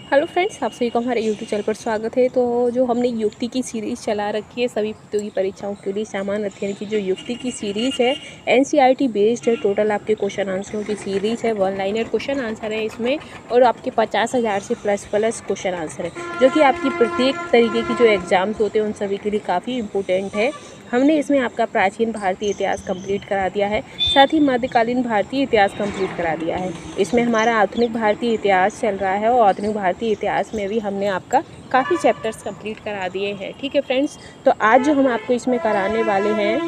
Hello friends, आप सभी को हमारे यूट्यूब चैनल पर स्वागत है। तो जो हमने युक्ति की सीरीज़ चला रखी है सभी प्रतियोगी परीक्षाओं के लिए सामान्य अध्ययन की जो युक्ति की सीरीज़ है एनसीईआरटी बेस्ड है। टोटल आपके क्वेश्चन आंसरों की सीरीज़ है, वन लाइनर क्वेश्चन आंसर है इसमें और आपके 50,000 से प्लस क्वेश्चन आंसर है जो कि आपकी प्रत्येक तरीके की जो एग्ज़ाम्स होते हैं उन सभी के लिए काफ़ी इंपॉर्टेंट है। हमने इसमें आपका प्राचीन भारतीय इतिहास कंप्लीट करा दिया है, साथ ही मध्यकालीन भारतीय इतिहास कंप्लीट करा दिया है। इसमें हमारा आधुनिक भारतीय इतिहास चल रहा है और आधुनिक भारतीय इतिहास में भी हमने आपका काफ़ी चैप्टर्स कंप्लीट करा दिए हैं। ठीक है फ्रेंड्स, तो आज जो हम आपको इसमें कराने वाले हैं,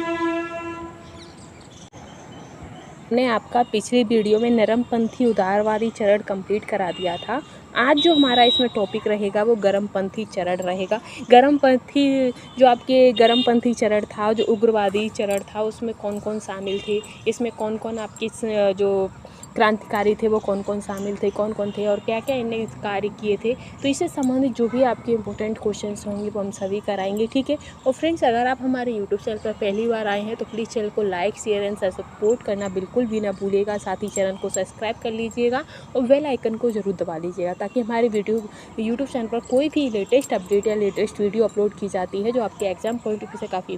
हमने आपका पिछली वीडियो में नरमपंथी उदारवादी चरण कंप्लीट करा दिया था। आज जो हमारा इसमें टॉपिक रहेगा वो गर्मपंथी चरण रहेगा। गर्मपंथी जो आपके गर्मपंथी चरण था, जो उग्रवादी चरण था, उसमें कौन कौन शामिल थे, इसमें कौन कौन आपकी जो क्रांतिकारी थे वो कौन कौन शामिल थे, कौन कौन थे और क्या क्या इनने कार्य किए थे। तो इससे संबंधित जो भी आपके इंपॉर्टेंट क्वेश्चंस होंगे वो हम सभी कराएंगे। ठीक है। और फ्रेंड्स, अगर आप हमारे यूट्यूब चैनल पर पहली बार आए हैं तो प्लीज़ चैनल को लाइक, शेयर एंड सपोर्ट करना बिल्कुल भी ना भूलिएगा। साथ ही चैनल को सब्सक्राइब कर लीजिएगा और बेल आइकन को ज़रूर दबा लीजिएगा ताकि हमारे यूट्यूब चैनल पर कोई भी लेटेस्ट अपडेट या लेटेस्ट वीडियो अपलोड की जाती है जो आपके एग्जाम पॉइंट ऑफ व्यू से काफ़ी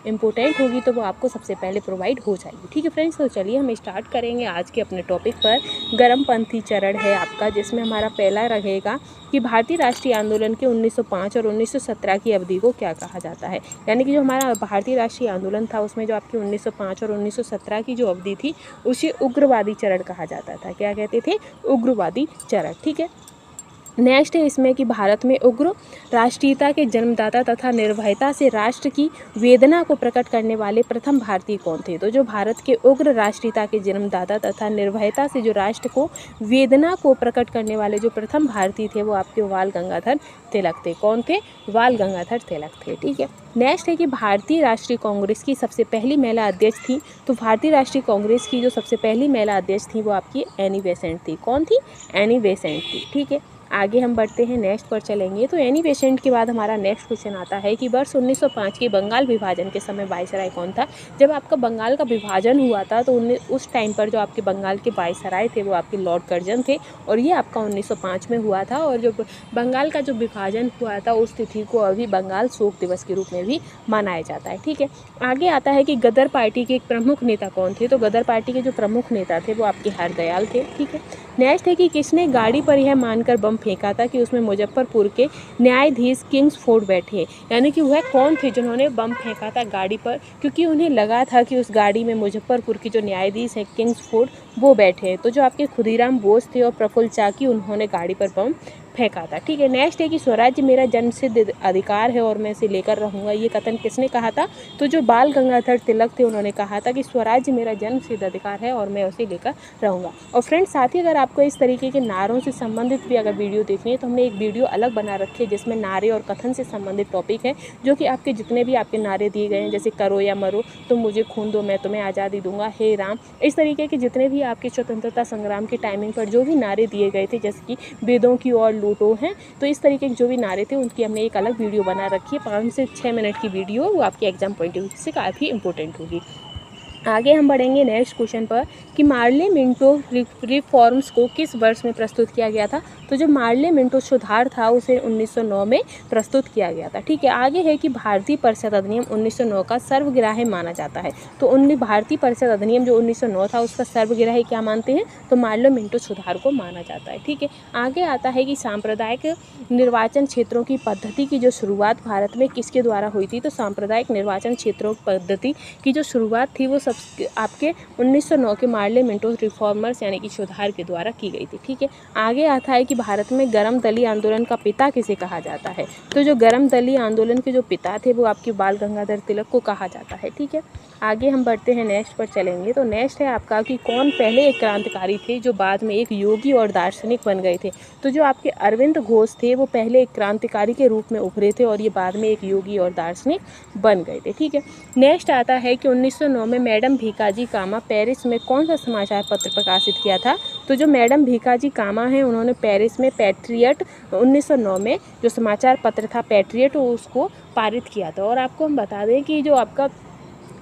इंपॉर्टेंट होगी तो वो आपको सबसे पहले प्रोवाइड हो जाएगी। ठीक है फ्रेंड्स, तो चलिए हम स्टार्ट करेंगे आज के अपने टॉपिक पर। गर्मपंथी चरण है आपका, जिसमें हमारा पहला रहेगा कि भारतीय राष्ट्रीय आंदोलन के 1905 और 1917 की अवधि को क्या कहा जाता है। यानी कि जो हमारा भारतीय राष्ट्रीय आंदोलन था उसमें जो आपकी 1905 और 1917 की जो अवधि थी उसे उग्रवादी चरण कहा जाता था। क्या कहते थे? उग्रवादी चरण। ठीक है। नेक्स्ट है इसमें कि भारत में उग्र राष्ट्रीयता के जन्मदाता तथा निर्भयता से राष्ट्र की वेदना को प्रकट करने वाले प्रथम भारतीय कौन थे। तो जो भारत के उग्र राष्ट्रीयता के जन्मदाता तथा निर्भयता से जो राष्ट्र को वेदना को प्रकट करने वाले जो प्रथम भारतीय थे वो आपके बाल गंगाधर तिलक थे। कौन थे? बाल गंगाधर तिलक थे। ठीक है। नेक्स्ट है कि भारतीय राष्ट्रीय कांग्रेस की सबसे पहली महिला अध्यक्ष थी। तो भारतीय राष्ट्रीय कांग्रेस की जो सबसे पहली महिला अध्यक्ष थी वो आपकी एनी बेसेंट थी। कौन थी? एनी बेसेंट थी। ठीक है। आगे हम बढ़ते हैं, नेक्स्ट पर चलेंगे। तो एनी बेसेंट के बाद हमारा नेक्स्ट क्वेश्चन आता है कि वर्ष 1905 के बंगाल विभाजन के समय वायसराय कौन था। जब आपका बंगाल का विभाजन हुआ था तो उस टाइम पर जो आपके बंगाल के वायसराय थे वो आपके लॉर्ड कर्जन थे और ये आपका 1905 में हुआ था। और जो बंगाल का जो विभाजन हुआ था उस तिथि को अभी बंगाल शोक दिवस के रूप में भी मनाया जाता है। ठीक है। आगे आता है कि गदर पार्टी के एक प्रमुख नेता कौन थे। तो गदर पार्टी के जो प्रमुख नेता थे वो आपके हरदयाल थे। ठीक है। नेक्स्ट है कि किसने गाड़ी पर यह मानकर बम फेंका था कि उसमें मुजफ्फरपुर के न्यायाधीश किंग्सफोर्ड बैठे। यानी कि वह कौन थे जिन्होंने बम फेंका था गाड़ी पर, क्योंकि उन्हें लगा था कि उस गाड़ी में मुजफ्फरपुर के जो न्यायाधीश हैं किंग्सफोर्ड वो बैठे हैं। तो जो आपके खुदीराम बोस थे और प्रफुल्ल चाकी उन्होंने गाड़ी पर बम फेंका था। ठीक है। नेक्स्ट है कि स्वराज्य मेरा जन्मसिद्ध अधिकार है और मैं इसे लेकर रहूँगा। ये कथन किसने कहा था? तो जो बाल गंगाधर तिलक थे उन्होंने कहा था कि स्वराज्य मेरा जन्मसिद्ध अधिकार है और मैं उसे लेकर रहूँगा। और फ्रेंड्स, साथ ही अगर आपको इस तरीके के नारों से संबंधित भी अगर वीडियो देखनी है तो हमने एक वीडियो अलग बना रखी है जिसमें नारे और कथन से संबंधित टॉपिक है, जो कि आपके जितने भी आपके नारे दिए गए हैं, जैसे करो या मरो, तुम मुझे खून दो मैं तुम्हें आज़ादी दूंगा, हे राम, इस तरीके के जितने भी आपके स्वतंत्रता संग्राम के टाइमिंग पर जो भी नारे दिए गए थे, जैसे कि वेदों की ओर लूटो हैं, तो इस तरीके के जो भी नारे थे उनकी हमने एक अलग वीडियो बना रखी है। 5 से 6 मिनट की वीडियो, वो आपके एग्जाम पॉइंट ऑफ व्यू से काफ़ी इंपॉर्टेंट होगी। आगे हम बढ़ेंगे नेक्स्ट क्वेश्चन पर कि मार्ले मिंटो रिफॉर्म्स को किस वर्ष में प्रस्तुत किया गया था। तो जो मार्ले मिंटो सुधार था उसे 1909 में प्रस्तुत किया गया था। ठीक है। आगे है कि भारतीय परिषद अधिनियम 1909 का सर्वग्राह्य माना जाता है। तो भारतीय परिषद अधिनियम जो 1909 था उसका सर्वग्राह्य क्या मानते हैं? तो मार्ले मिंटो सुधार को माना जाता है। ठीक है। आगे आता है कि सांप्रदायिक निर्वाचन क्षेत्रों की पद्धति की जो शुरुआत भारत में किसके द्वारा हुई थी। तो सांप्रदायिक निर्वाचन क्षेत्रों पद्धति की जो शुरुआत थी वो सब आपके 1909 के मार्ले मिंटो रिफॉर्मर्स यानी कि सुधार के द्वारा की गई थी। ठीक है। आगे आता है कि भारत में गर्म दली आंदोलन का पिता किसे कहा जाता है। तो जो गर्म दली आंदोलन के जो पिता थे वो आपके बाल गंगाधर तिलक को कहा जाता है। ठीक है। आगे हम बढ़ते हैं, नेक्स्ट पर चलेंगे। तो नेक्स्ट है आपका कि कौन पहले एक क्रांतिकारी थे जो बाद में एक योगी और दार्शनिक बन गए थे। तो जो आपके अरविंद घोष थे वो पहले एक क्रांतिकारी के रूप में उभरे थे और ये बाद में एक योगी और दार्शनिक बन गए थे। ठीक है। नेक्स्ट आता है कि 1909 में मैडम भीकाजी कामा पेरिस में कौन सा समाचार पत्र प्रकाशित किया था। तो जो मैडम भीकाजी कामा हैं उन्होंने पेरिस में पैट्रियट 1909 में जो समाचार पत्र था पैट्रियट उसको पारित किया था। और आपको हम बता दें कि जो आपका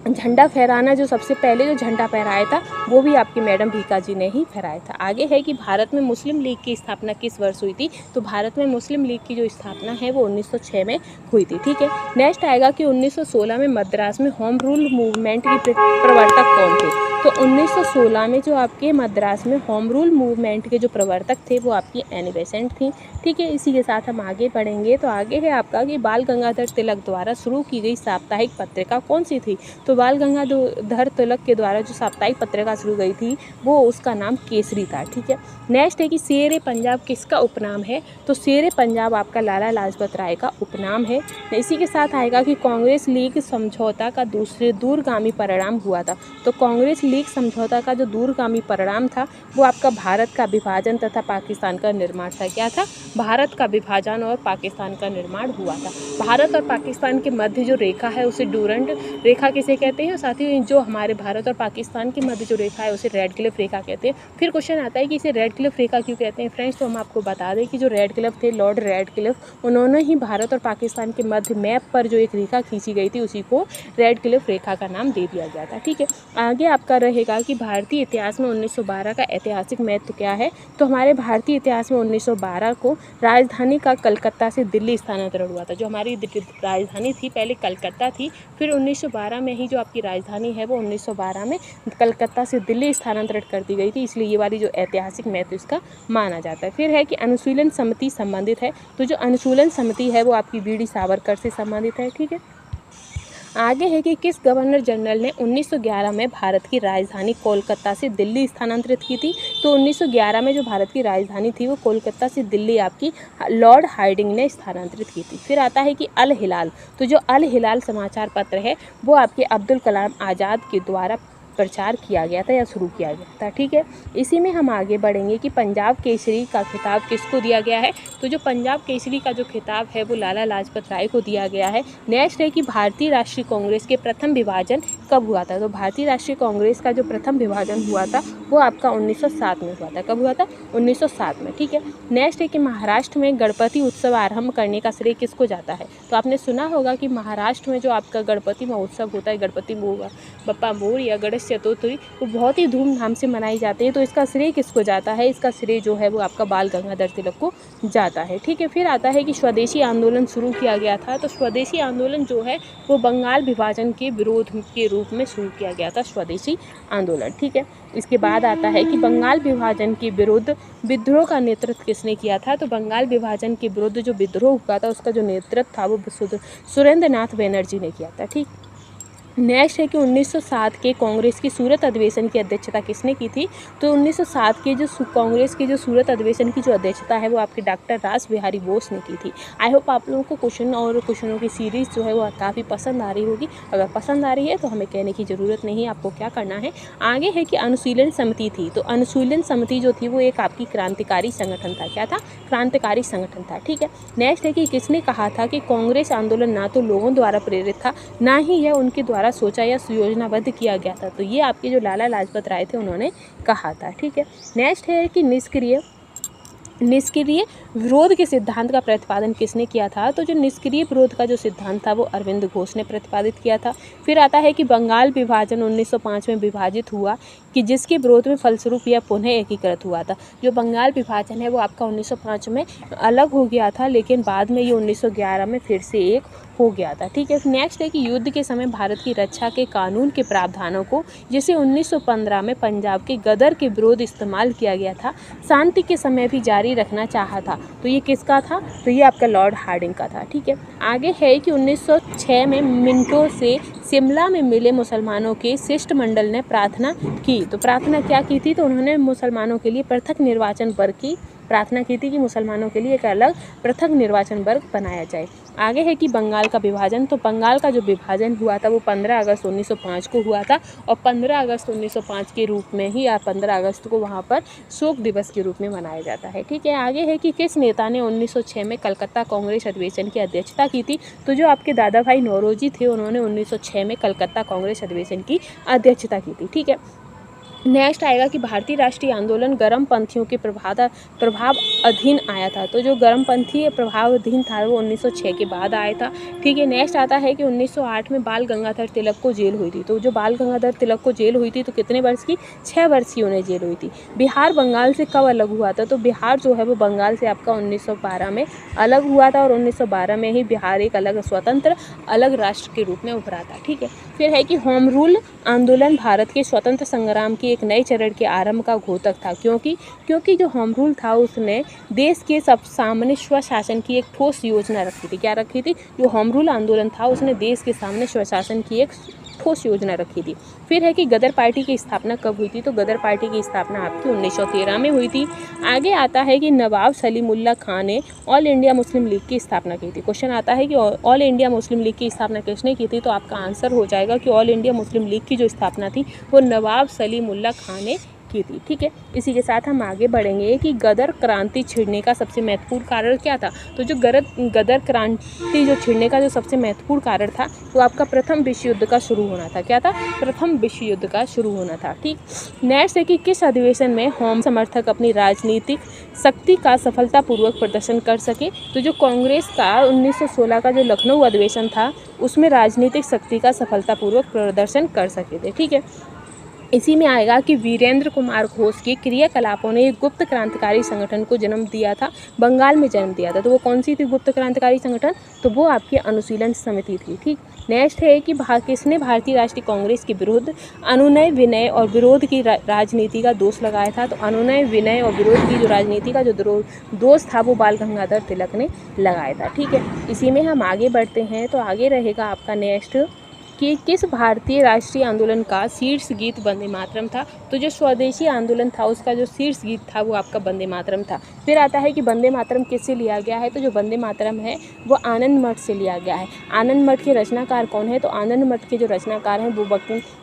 झंडा फहराना, जो सबसे पहले जो झंडा फहराया था वो भी आपकी मैडम भीका जी ने ही फहराया था। आगे है कि भारत में मुस्लिम लीग की स्थापना किस वर्ष हुई थी? तो भारत में मुस्लिम लीग की जो स्थापना है वो 1906 में हुई थी। ठीक है, नेक्स्ट आएगा कि 1916 में मद्रास में होम रूल मूवमेंट की प्रवर्तक कौन थे? तो 1916 में जो आपके मद्रास में होम रूल मूवमेंट के जो प्रवर्तक थे वो आपकी एनी बेसेंट थी। ठीक है, इसी के साथ हम आगे बढ़ेंगे। तो आगे है आपका कि बाल गंगाधर तिलक द्वारा शुरू की गई साप्ताहिक पत्रिका कौन सी थी? तो बाल गंगाधर तिलक के द्वारा जो साप्ताहिक पत्रिका शुरू गई थी वो उसका नाम केसरी था। ठीक है, नेक्स्ट है कि शेर पंजाब किसका उपनाम है? तो शेर पंजाब आपका लाला लाजपत राय का उपनाम है। इसी के साथ आएगा कि कांग्रेस लीग समझौता का दूरगामी परिणाम हुआ था। तो कांग्रेस लीग समझौता का जो दूरगामी परिणाम था वो आपका भारत का विभाजन तथा पाकिस्तान का निर्माण था। क्या था? भारत का विभाजन और पाकिस्तान का निर्माण हुआ था। भारत और पाकिस्तान के मध्य जो रेखा है उसे डूरंड रेखा किसे कहते हैं? साथ ही जो हमारे भारत और पाकिस्तान के मध्य जो रेखा है उसे रेड क्लिफ रेखा कहते हैं। फिर क्वेश्चन आता है कि इसे रेड क्लिफ रेखा क्यों कहते हैं फ्रेंड्स? तो हम आपको बता दें कि जो रेड क्लिफ थे, लॉर्ड रेड क्लिफ, उन्होंने ही भारत और पाकिस्तान के मध्य मैप पर जो एक रेखा खींची गई थी उसी को रेड क्लिफ रेखा का नाम दे दिया गया था। ठीक है, आगे आपका रहेगा कि भारतीय इतिहास में 1912 का ऐतिहासिक महत्व क्या है? तो हमारे भारतीय इतिहास में 1912 को राजधानी का कलकत्ता से दिल्ली स्थानांतरण हुआ था। जो हमारी राजधानी थी पहले कलकत्ता थी, फिर 1912 में ही जो आपकी राजधानी है वो 1912 में कलकत्ता से दिल्ली स्थानांतरित कर दी गई थी, इसलिए ये वाली जो ऐतिहासिक महत्व इसका माना जाता है। फिर है कि अनुशीलन समिति संबंधित है। तो जो अनुशीलन समिति है वो आपकी वीडी सावरकर से संबंधित है। ठीक है, आगे है कि किस गवर्नर जनरल ने 1911 में भारत की राजधानी कोलकाता से दिल्ली स्थानांतरित की थी? तो 1911 में जो भारत की राजधानी थी वो कोलकाता से दिल्ली आपकी लॉर्ड हार्डिंग ने स्थानांतरित की थी। फिर आता है कि अल हिलाल। तो जो अल हिलाल समाचार पत्र है वो आपके अब्दुल कलाम आज़ाद के द्वारा प्रचार किया गया था या शुरू किया गया था। ठीक है, इसी में हम आगे बढ़ेंगे कि पंजाब केसरी का खिताब किसको दिया गया है? तो जो पंजाब केसरी का जो खिताब है वो लाला लाजपत राय को दिया गया है। नेक्स्ट है कि भारतीय राष्ट्रीय कांग्रेस के प्रथम विभाजन कब हुआ था? तो भारतीय राष्ट्रीय कांग्रेस का जो प्रथम विभाजन हुआ था वो आपका 1907 में हुआ था। कब हुआ था? 1907 में। ठीक है, नेक्स्ट है कि महाराष्ट्र में गणपति उत्सव आरंभ करने का श्रेय किसको जाता है? तो आपने सुना होगा कि महाराष्ट्र में जो आपका गणपति महोत्सव होता है, गणपति बप्पा मोरया या गणेश चतुर्थी, वो बहुत ही धूमधाम से मनाई जाती है। तो इसका श्रेय किसको जाता है? इसका श्रेय जो है वो आपका बाल गंगाधर तिलक को जाता है। ठीक है, फिर आता है कि स्वदेशी आंदोलन शुरू किया गया था। तो स्वदेशी आंदोलन जो है वो बंगाल विभाजन के विरोध के रूप में शुरू किया गया था, स्वदेशी आंदोलन। ठीक है, इसके बाद आता है कि बंगाल विभाजन के विरुद्ध विद्रोह का नेतृत्व किसने किया था? तो बंगाल विभाजन के विरुद्ध जो विद्रोह हुआ था उसका जो नेतृत्व था वो सुरेंद्र नाथ बनर्जी ने किया था। ठीक, नेक्स्ट है कि 1907 के कांग्रेस की सूरत अधिवेशन की अध्यक्षता किसने की थी? तो 1907 के जो कांग्रेस के जो सूरत अधिवेशन की जो अध्यक्षता है वो आपके डॉक्टर रास बिहारी बोस ने की थी। आई होप आप लोगों को क्वेश्चन और क्वेश्चनों की सीरीज़ जो है वो काफ़ी पसंद आ रही होगी। अगर पसंद आ रही है तो हमें कहने की ज़रूरत नहीं है, आपको क्या करना है। आगे है कि अनुशीलन समिति थी। तो अनुशीलन समिति जो थी वो एक आपकी क्रांतिकारी संगठन था। क्या था? क्रांतिकारी संगठन था। ठीक है, नेक्स्ट है कि किसने कहा था कि कांग्रेस आंदोलन ना तो लोगों द्वारा प्रेरित था ना ही यह उनके द्वारा सोचा या सुयोजनाबद्ध किया गया था? तो ये आपके जो लाला लाजपत राय थे उन्होंने कहा था। ठीक है, नेक्स्ट है कि निष्क्रिय विरोध के सिद्धांत का प्रतिपादन किसने किया था? तो जो निष्क्रिय विरोध का जो सिद्धांत था वो अरविंद घोष ने प्रतिपादित किया था। फिर आता है कि बंगाल विभाजन 1905 में विभाजित हुआ कि जिसके विरोध में फलस्वरूप यह पुनः एकीकृत हुआ था। जो बंगाल विभाजन है वो आपका 1905 में अलग हो गया था, लेकिन बाद में ये 1911 में फिर से एक हो गया था। ठीक है, नेक्स्ट है कि युद्ध के समय भारत की रक्षा के कानून के प्रावधानों को जिसे 1915 में पंजाब के गदर के विरोध इस्तेमाल किया गया था, शांति के समय भी जारी रखना चाहा था। तो ये किसका था? तो ये आपका लॉर्ड हार्डिंग का था। ठीक है, आगे है कि 1906 में मिंटो से शिमला में मिले मुसलमानों के शिष्टमंडल ने प्रार्थना की। तो प्रार्थना क्या की थी? तो उन्होंने मुसलमानों के लिए पृथक निर्वाचन वर्ग की प्रार्थना की थी कि मुसलमानों के लिए एक अलग पृथक निर्वाचन वर्ग बनाया जाए। आगे है कि बंगाल का विभाजन। तो बंगाल का जो विभाजन हुआ था वो 15 अगस्त 1905 को हुआ था और 15 अगस्त 1905 के रूप में ही या 15 अगस्त को वहाँ पर शोक दिवस के रूप में मनाया जाता है। ठीक है, आगे है कि किस नेता ने 1906 में कलकत्ता कांग्रेस अधिवेशन की अध्यक्षता की थी? तो जो आपके दादा भाई नौरोजी थे उन्होंने 1906 में कलकत्ता कांग्रेस अधिवेशन की अध्यक्षता की थी। ठीक है, नेक्स्ट आएगा कि भारतीय राष्ट्रीय आंदोलन गर्मपंथियों के प्रभाव अधीन आया था। तो जो गर्मपंथी प्रभाव अधीन था वो 1906 के बाद आया था। ठीक है, नेक्स्ट आता है कि 1908 में बाल गंगाधर तिलक को जेल हुई थी। तो जो बाल गंगाधर तिलक को जेल हुई थी तो कितने वर्ष की, 6 वर्ष की उन्हें जेल हुई थी। बिहार बंगाल से कब अलग हुआ था, तो बिहार जो है वो बंगाल से आपका 1912 में अलग हुआ था और 1912 में ही बिहार एक अलग स्वतंत्र अलग राष्ट्र के रूप में उभरा था। ठीक है, फिर है कि होम रूल आंदोलन भारत के स्वतंत्र संग्राम के एक नए चरण के आरंभ का घोतक था, क्योंकि जो होम रूल था उसने देश के सब सामने स्वशासन की एक ठोस योजना रखी थी। क्या रखी थी, जो होम रूल आंदोलन था उसने देश के सामने स्वशासन की एक ठोस योजना रखी थी। फिर है कि गदर पार्टी की स्थापना कब हुई थी, तो गदर पार्टी की स्थापना आपकी 1913 में हुई थी। आगे आता है कि नवाब सलीमुल्लाह खान ने ऑल इंडिया मुस्लिम लीग की स्थापना की थी। क्वेश्चन आता है कि ऑल इंडिया मुस्लिम लीग की स्थापना किसने की थी, तो आपका आंसर हो जाएगा कि ऑल इंडिया मुस्लिम लीग की जो स्थापना थी वो नवाब सलीमुल्लाह खान ने की थी। ठीक है, इसी के साथ हम आगे बढ़ेंगे कि गदर क्रांति छिड़ने का सबसे महत्वपूर्ण कारण क्या था। तो जो गदर क्रांति जो छिड़ने का जो सबसे महत्वपूर्ण कारण था वो आपका प्रथम विश्व युद्ध का शुरू होना था। क्या था, प्रथम विश्व युद्ध का शुरू होना था। ठीक, नेक्स्ट है कि किस अधिवेशन में होम समर्थक अपनी राजनीतिक शक्ति का सफलतापूर्वक प्रदर्शन कर सके, तो जो कांग्रेस का 1916 का जो लखनऊ अधिवेशन था उसमें राजनीतिक शक्ति का सफलतापूर्वक प्रदर्शन कर सके थे। ठीक है, इसी में आएगा कि वीरेंद्र कुमार घोष के क्रियाकलापों ने एक गुप्त क्रांतिकारी संगठन को जन्म दिया था, बंगाल में जन्म दिया था। तो वो कौन सी थी गुप्त क्रांतिकारी संगठन, तो वो आपकी अनुशीलन समिति थी। ठीक, नेक्स्ट है कि किसने भारतीय राष्ट्रीय कांग्रेस के विरुद्ध अनुनय विनय और विरोध की राजनीति का दोष लगाया था। तो अनुनय विनय और विरोध की जो राजनीति का जो दोष था वो बाल गंगाधर तिलक ने लगाया था। ठीक है, इसी में हम आगे बढ़ते हैं। तो आगे रहेगा आपका नेक्स्ट कि किस भारतीय राष्ट्रीय आंदोलन का शीर्ष गीत वंदे मातरम था। तो जो स्वदेशी आंदोलन था उसका जो शीर्ष गीत था वो आपका वंदे मातरम था। फिर आता है कि वंदे मातरम किससे लिया गया है, तो जो वंदे मातरम है वो आनंद मठ से लिया गया है। आनंद मठ के रचनाकार कौन है, तो आनंद मठ के जो रचनाकार हैं वो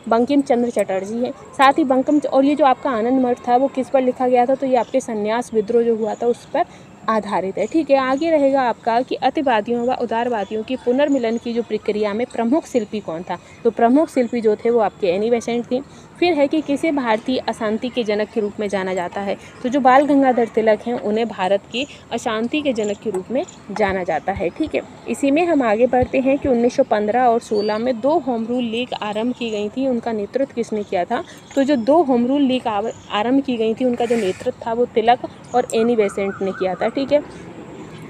बंकिम चंद्र चटर्जी हैं। साथ ही और ये जो आपका आनंद मठ था वो किस पर लिखा गया था, तो ये आपके संन्यास विद्रोह जो हुआ था उस पर आधारित है। ठीक है, आगे रहेगा आपका कि अतिवादियों व उदारवादियों की पुनर्मिलन की जो प्रक्रिया में प्रमुख शिल्पी कौन था, तो प्रमुख शिल्पी जो थे वो आपके एनी बेसेंट थी। फिर है कि किसे भारतीय अशांति के जनक के रूप में जाना जाता है, तो जो बाल गंगाधर तिलक हैं उन्हें भारत की अशांति के जनक के रूप में जाना जाता है। ठीक है, इसी में हम आगे बढ़ते हैं कि 1915 और 16 में 2 होम रूल लीग आरंभ की गई थी, उनका नेतृत्व किसने किया था, तो जो 2 होम रूल लीग आरंभ की गई थी उनका जो नेतृत्व था वो तिलक और एनी बेसेंट ने किया था। ठीक है,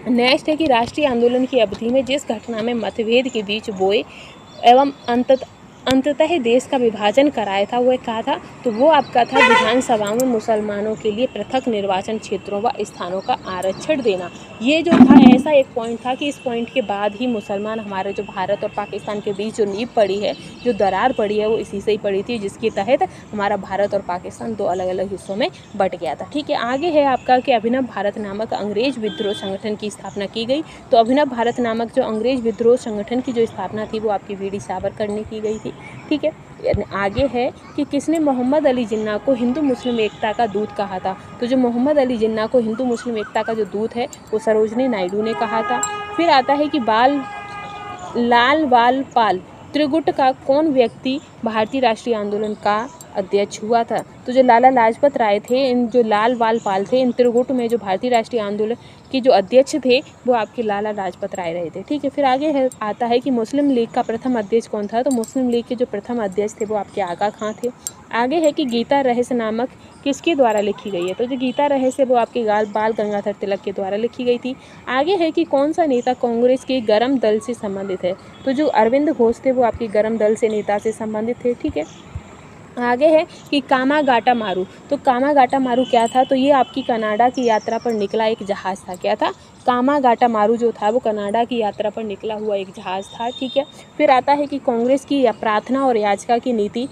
नेक्स्ट है कि राष्ट्रीय आंदोलन की अवधि में जिस घटना में मतभेद के बीच बोए एवं अंततः देश का विभाजन कराया था वो क्या था, तो वो आपका था विधानसभा में मुसलमानों के लिए पृथक निर्वाचन क्षेत्रों व स्थानों का आरक्षण देना। ये जो था ऐसा एक पॉइंट था कि इस पॉइंट के बाद ही मुसलमान हमारे जो भारत और पाकिस्तान के बीच जो नींव पड़ी है, जो दरार पड़ी है वो इसी से ही पड़ी थी, जिसके तहत हमारा भारत और पाकिस्तान 2 अलग अलग हिस्सों में बट गया था। ठीक है, आगे है आपका कि अभिनव भारत नामक अंग्रेज विद्रोह संगठन की स्थापना की गई। तो अभिनव भारत नामक जो अंग्रेज विद्रोह संगठन की जो स्थापना थी वो आपकी वीडी सावरकर ने की गई थी। ठीक है, आगे है कि किसने मोहम्मद अली जिन्ना को हिंदू मुस्लिम एकता का दूत कहा था, तो जो मोहम्मद अली जिन्ना को हिंदू मुस्लिम एकता का जो दूत है वो सरोजनी नायडू ने कहा था। फिर आता है कि लाल बाल पाल त्रिगुट का कौन व्यक्ति भारतीय राष्ट्रीय आंदोलन का अध्यक्ष हुआ था, तो जो लाला लाजपत राय थे, इन जो लाल बाल पाल थे, इन त्रिगुट में जो भारतीय राष्ट्रीय आंदोलन के जो अध्यक्ष थे वो आपके लाला लाजपत राय रहे थे। ठीक है, फिर आगे आता है कि मुस्लिम लीग का प्रथम अध्यक्ष कौन था, तो मुस्लिम लीग के जो प्रथम अध्यक्ष थे वो आपके आगा खां थे। आगे है कि गीता रहस्य नामक किसके द्वारा लिखी गई है, तो जो गीता रहस्य वो आपके बाल गंगाधर तिलक के द्वारा लिखी गई थी। आगे है कि कौन सा नेता कांग्रेस के गरम दल से संबंधित है, तो जो अरविंद घोष थे वो आपके गरम दल से नेता से संबंधित थे। ठीक है, आगे है कि कामागाटा मारू, तो कामागाटा मारू क्या था, तो ये आपकी कनाडा की यात्रा पर निकला एक जहाज़ था। क्या था, कामागाटा मारू जो था वो कनाडा की यात्रा पर निकला हुआ एक जहाज़ था। ठीक है, फिर आता है कि कांग्रेस की प्रार्थना और याचिका की नीति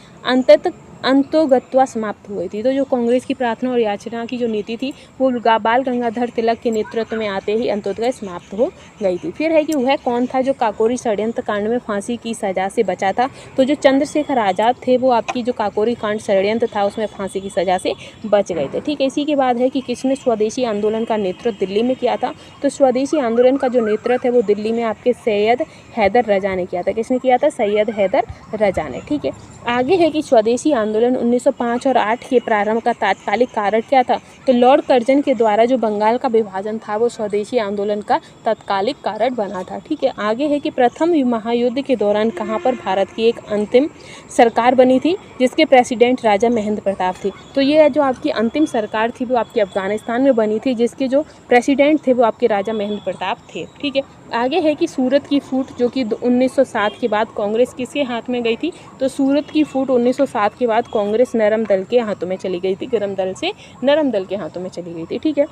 अंतोगत्वा समाप्त हुई थी, तो जो कांग्रेस की प्रार्थना और याचना की जो नीति थी वो बाल गंगाधर तिलक के नेतृत्व में आते ही अंतोगत समाप्त हो गई थी। फिर है कि वह कौन था जो काकोरी षड्यंत्र कांड में फांसी की सज़ा से बचा था, तो जो चंद्रशेखर आज़ाद थे वो आपकी जो काकोरी कांड षड्यंत्र था उसमें फांसी की सज़ा से बच गए थे। ठीक है, इसी के बाद है कि किसने स्वदेशी आंदोलन का नेतृत्व दिल्ली में किया था, तो स्वदेशी आंदोलन का जो नेतृत्व है वो दिल्ली में आपके सैयद हैदर रजा ने किया था। किसने किया था, सैयद हैदर रजा ने। ठीक है, आगे है कि स्वदेशी आंदोलन 1905 और 8 के प्रारंभ का तात्कालिक कारण क्या था? तो लॉर्ड कर्जन के द्वारा जो बंगाल का विभाजन था वो स्वदेशी आंदोलन का तात्कालिक कारण बना था। ठीक है, आगे है कि प्रथम महायुद्ध के दौरान कहाँ पर भारत की एक अंतिम सरकार बनी थी जिसके प्रेसिडेंट राजा महेंद्र प्रताप थे। तो ये जो आपकी अंतिम सरकार थी वो आपकी अफगानिस्तान में बनी थी जिसके जो प्रेसिडेंट थे वो आपके राजा महेंद्र प्रताप थे। ठीक है, आगे है कि सूरत की फूट जो कि 1907 के बाद कांग्रेस किसके हाथ में गई थी? तो सूरत की फूट 1907 के बाद कांग्रेस नरम दल के हाथों में चली गई थी, गरम दल से नरम दल के हाथों में चली गई थी। ठीक है,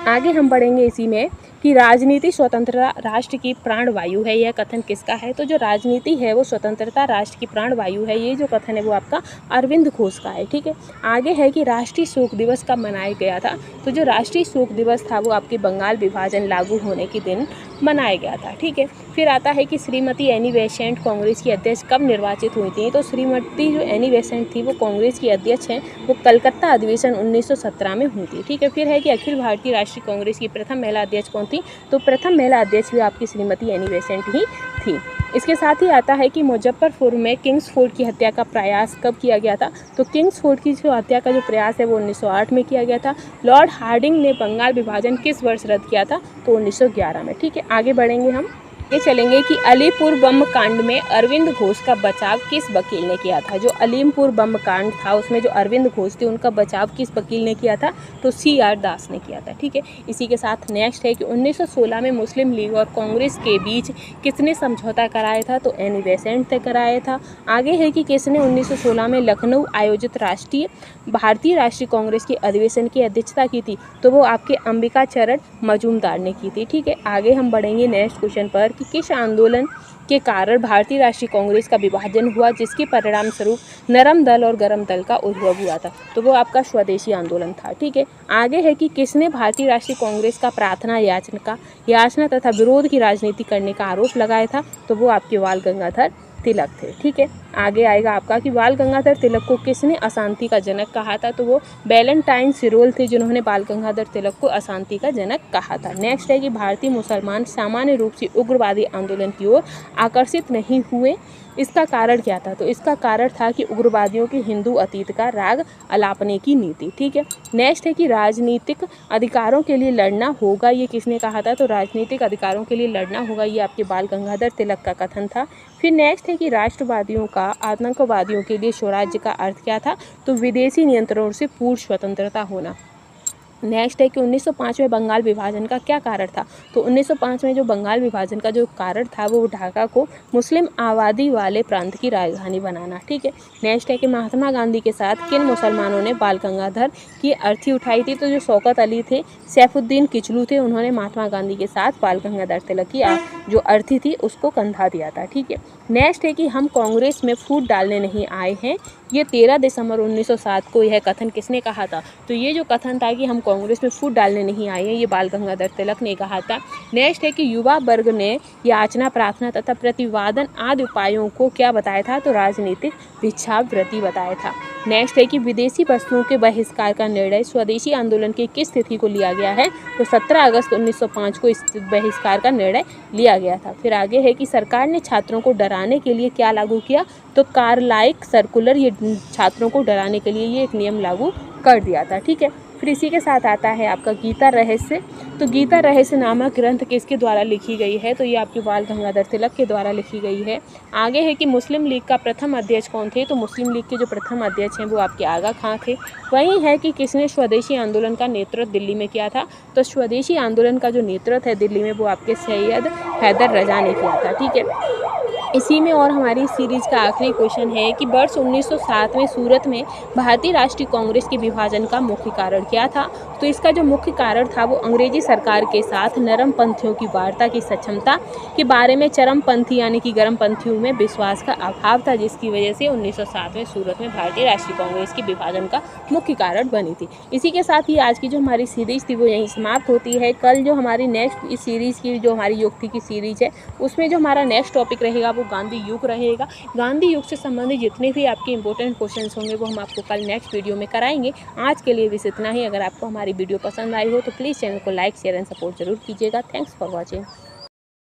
आगे हम बढ़ेंगे इसी में कि राजनीति स्वतंत्रता राष्ट्र की प्राण वायु है, यह कथन किसका है? तो जो राजनीति है वो स्वतंत्रता राष्ट्र की प्राण वायु है, ये जो कथन है वो आपका अरविंद घोष का है। ठीक है, आगे है कि राष्ट्रीय शोक दिवस कब मनाया गया था? तो जो राष्ट्रीय शोक दिवस था वो आपके बंगाल विभाजन लागू होने के दिन मनाया गया था। ठीक है, फिर आता है कि श्रीमती एनी बेसेंट कांग्रेस की अध्यक्ष कब निर्वाचित हुई थी? तो श्रीमती जो एनी बेसेंट थी वो कांग्रेस की अध्यक्ष हैं, वो कलकत्ता अधिवेशन 1917 में हुई थी। ठीक है, फिर है कि अखिल भारतीय राष्ट्रीय कांग्रेस की प्रथम महिला अध्यक्ष कौन थी? तो प्रथम महिला अध्यक्ष भी आपकी श्रीमती एनी बेसेंट ही थी। इसके साथ ही आता है कि मुजफ्फरपुर में किंग्सफोर्ड की हत्या का प्रयास कब किया गया था? तो किंग्सफोर्ड की जो हत्या का जो प्रयास है वो 1908 में किया गया था। लॉर्ड हार्डिंग ने बंगाल विभाजन किस वर्ष रद्द किया था? तो 1911 में। ठीक है, आगे बढ़ेंगे हम ये चलेंगे कि अलीपुर बम कांड में अरविंद घोष का बचाव किस वकील ने किया था? जो अलीपुर बम कांड था उसमें जो अरविंद घोष थे उनका बचाव किस वकील ने किया था? तो CR दास ने किया था। ठीक है, इसी के साथ नेक्स्ट है कि 1916 में मुस्लिम लीग और कांग्रेस के बीच किसने समझौता कराया था? तो एनी बेसेंट ने कराया था। आगे है कि किसने 1916 में लखनऊ आयोजित भारतीय राष्ट्रीय कांग्रेस के अधिवेशन की अध्यक्षता की थी? तो वो आपके अंबिका चरण मजूमदार ने की थी। ठीक है, आगे हम बढ़ेंगे नेक्स्ट क्वेश्चन पर कि किस आंदोलन के कारण भारतीय राष्ट्रीय कांग्रेस का विभाजन हुआ जिसके परिणाम स्वरूप नरम दल और गरम दल का उद्भव हुआ था? तो वो आपका स्वदेशी आंदोलन था। ठीक है, आगे है कि किसने भारतीय राष्ट्रीय कांग्रेस का प्रार्थना याचना तथा विरोध की राजनीति करने का आरोप लगाया था? तो वो आपके बाल गंगाधर तिलक थे। ठीक है, आगे आएगा आपका कि बाल गंगाधर तिलक को किसने अशांति का जनक कहा था? तो वो वैलेंटाइन सिरोल थे जिन्होंने बाल गंगाधर तिलक को अशांति का जनक कहा था। नेक्स्ट है कि भारतीय मुसलमान सामान्य रूप से उग्रवादी आंदोलन की ओर आकर्षित नहीं हुए, इसका कारण क्या था? तो इसका कारण था कि उग्रवादियों के हिंदू अतीत का राग अलापने की नीति। ठीक है, नेक्स्ट है कि राजनीतिक अधिकारों के लिए लड़ना होगा, ये किसने कहा था? तो राजनीतिक अधिकारों के लिए लड़ना होगा, ये आपके बाल गंगाधर तिलक का कथन था। फिर नेक्स्ट है कि राष्ट्रवादियों का आतंकवादियों के लिए स्वराज्य का अर्थ क्या था? तो विदेशी नियंत्रणों से पूर्ण स्वतंत्रता होना। नेक्स्ट है कि 1905 में बंगाल विभाजन का क्या कारण था? तो 1905 में जो बंगाल विभाजन का जो कारण था वो ढाका को मुस्लिम आबादी वाले प्रांत की राजधानी बनाना। ठीक है, नेक्स्ट है कि महात्मा गांधी के साथ किन मुसलमानों ने बाल गंगाधर की अर्थी उठाई थी? तो जो शौकत अली थे, सैफुद्दीन किचलू थे, उन्होंने महात्मा गांधी के साथ बाल गंगाधर तिलक की जो अर्थी थी उसको कंधा दिया था। ठीक है, नेक्स्ट है कि हम कांग्रेस में फूट डालने नहीं आए हैं, ये 13 दिसंबर 1907 को यह कथन किसने कहा था? तो ये जो कथन था कि हम कांग्रेस में फूट डालने नहीं आए हैं, ये बाल गंगाधर तिलक ने कहा था। नेक्स्ट है कि युवा वर्ग ने याचना, प्रार्थना तथा प्रतिवादन आदि उपायों को क्या बताया था? तो राजनीतिक भिक्षावृत्ति बताया था। नेक्स्ट है कि विदेशी वस्तुओं के बहिष्कार का निर्णय स्वदेशी आंदोलन की किस तिथि को लिया गया है? तो 17 अगस्त 1905 को इस बहिष्कार का निर्णय लिया गया था। फिर आगे है कि सरकार ने छात्रों को डराने के लिए क्या लागू किया? तो कार्लाइक सर्कुलर, ये छात्रों को डराने के लिए ये एक नियम लागू कर दिया था। ठीक है, फिर इसी के साथ आता है आपका गीता रहस्य। तो गीता रहस्य नामक ग्रंथ किसके द्वारा लिखी गई है? तो ये आपके बाल गंगाधर तिलक के द्वारा लिखी गई है। आगे है कि मुस्लिम लीग का प्रथम अध्यक्ष कौन थे? तो मुस्लिम लीग के जो प्रथम अध्यक्ष हैं वो आपके आगा खां थे। वहीं है कि किसने स्वदेशी आंदोलन का नेतृत्व दिल्ली में किया था? तो स्वदेशी आंदोलन का जो नेतृत्व है दिल्ली में वो आपके सैयद हैदर रजा ने किया था। ठीक है, इसी में और हमारी सीरीज का आखिरी क्वेश्चन है कि वर्ष 1907 में सूरत में भारतीय राष्ट्रीय कांग्रेस के विभाजन का मुख्य कारण क्या था? तो इसका जो मुख्य कारण था वो अंग्रेजी सरकार के साथ नरम पंथियों की वार्ता की सक्षमता के बारे में चरमपंथी यानी कि गर्म पंथियों में विश्वास का अभाव था, जिसकी वजह से 1907 में सूरत में भारतीय राष्ट्रीय कांग्रेस के विभाजन का मुख्य कारण बनी थी। इसी के साथ ही आज की जो हमारी सीरीज थी वो यहीं समाप्त होती है। कल जो हमारी नेक्स्ट इस सीरीज़ की जो हमारी युक्ति की सीरीज है उसमें जो हमारा नेक्स्ट टॉपिक रहेगा वो गांधी युग रहेगा। गांधी युग से संबंधित जितने भी आपके इंपॉर्टेंट क्वेश्चंस होंगे वो हम आपको कल नेक्स्ट वीडियो में कराएंगे। आज के लिए बस इतना ही। अगर आपको हमारी वीडियो पसंद आई हो तो प्लीज़ चैनल को लाइक, शेयर एंड सपोर्ट जरूर कीजिएगा। Thanks for watching.